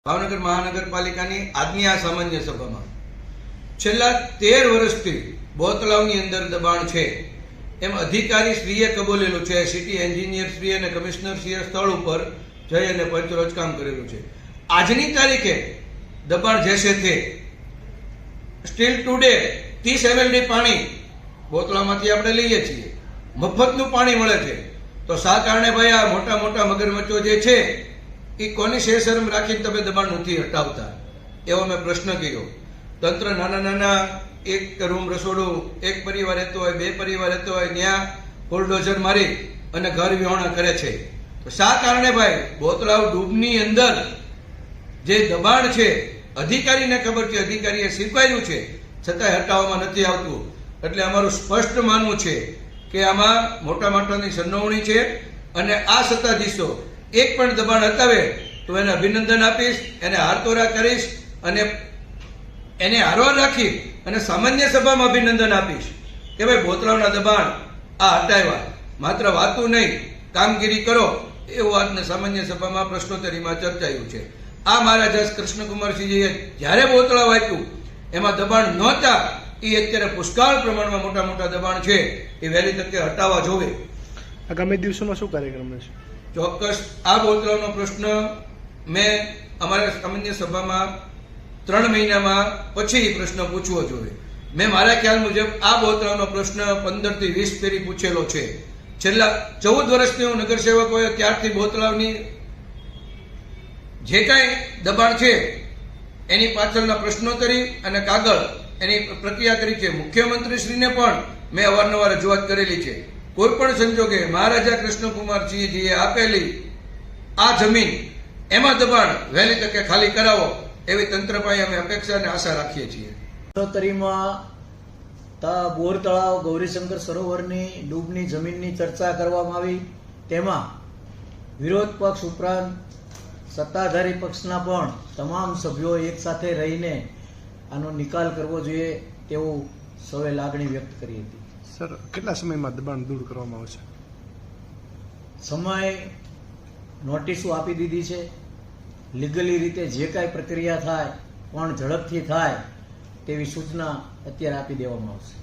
ભાવનગર મહાનગરપાલિકાની આજની આ સામાન્ય સભામાં છેલ્લા 13 વર્ષથી બોતલાવની અંદર દબાણ છે એમ અધિકારી શ્રીએ કબૂલેલું છે। સિટી એન્જિનિયર શ્રી અને કમિશનર શ્રીએ સ્થળ ઉપર જઈ અને પંચરોજ કામ કરેલું છે। આજની તારીખે દબાણ જે છે સ્ટીલ ટુડે 30 mld પાણી બોતલામાંથી આપણે લઈએ છીએ, મફતનું પાણી મળે છે। તો શા કારણે ભાઈ આ મોટા મોટા મગરમચ્છો જે છે એ કોની શેરશરમ રાખીને તમે દબાણ નથી હટાવતા, એવો મેં પ્રશ્ન કર્યો। તંત્ર નાના નાના એક રૂમ રસોડું એક પરિવાર રહેતો હોય, બે પરિવાર રહેતો હોય, ત્યાં બુલડોઝર મારી અને ઘર વિહોણા કરે છે। તો શા કારણે ભાઈ બોતલાવ ડૂબની અંદર જે દબાણ છે અધિકારીને ખબર છે, અધિકારીએ સ્વીકાર્યું છે, છતાંય હટાવવામાં નથી આવતું। એટલે અમારું સ્પષ્ટ માનવું છે કે આમાં મોટા મોટાની સંડોવણી છે અને આ સત્તાધીશો એક પણ દબાણ હટાવે તો એને અભિનંદન આપીશ, એને હારતોરા કરીશ અને એને હારવાર રાખી અને સામાન્ય સભામાં અભિનંદન આપીશ કે ભાઈ બોતલાવના દબાણ આ હટાવ્યા, માત્ર વાતું નહીં કામગીરી કરો, એવું આજના સામાન્ય સભામાં પ્રશ્નોત્તરીમાં ચર્ચાયું છે। આ મહારાજા કૃષ્ણકુમારસિંહજીએ જ્યારે બોતલાવ આપ્યું એમાં દબાણ નહોતા, એ અત્યારે પુષ્કળ પ્રમાણમાં મોટા મોટા દબાણ છે, એ વહેલી તકે હટાવવા જોવે। આગામી દિવસોમાં શું કાર્યક્રમ રહેશે? ચોક્કસ આ બોતલાવનો પ્રશ્ન મેં અમારા સામાન્ય સભામાં 3 મહિનામાં પછી પ્રશ્ન પૂછવો જોઈએ। મેં મારા ખ્યાલ મુજબ આ બોતલાવનો પ્રશ્ન 15 થી 20 ફેરી પૂછેલો છે। છેલ્લા 14 વર્ષથી હું નગરસેવક હોય ત્યારથી બોતલાવની જે કાંઈ દબાણ છે એની પાછળના પ્રશ્નોત્તરી અને કાગળ એની પ્રક્રિયા કરી છે। મુખ્યમંત્રીશ્રીને પણ મેં અવારનવાર રજૂઆત કરેલી છે। કોઈ પણ સંજોગે મહારાજા કૃષ્ણકુમારસિંહજીએ આપેલી આ જમીન એમાં દબાણ વહેલી તકે ખાલી કરાવો એવી તંત્ર પાસે અમે અપેક્ષા અને આશા રાખીએ છીએ। બોર તળાવ ગૌરીશંકર સરોવરની ડૂબની જમીનની ચર્ચા કરવામાં આવી। તેમાં વિરોધ પક્ષ ઉપરાંત સત્તાધારી પક્ષના પણ તમામ સભ્યો એક સાથે રહીને આનો નિકાલ કરવો જોઈએ તેવું સૌએ લાગણી વ્યક્ત કરી હતી। સર, કેટલા સમયમાં દબાણ દૂર કરવામાં આવશે? સમય નોટિસો આપી દીધી છે। લીગલી રીતે જે કાંઈ પ્રક્રિયા થાય પણ ઝડપથી થાય તેવી સૂચના અત્યારે આપી દેવામાં આવશે।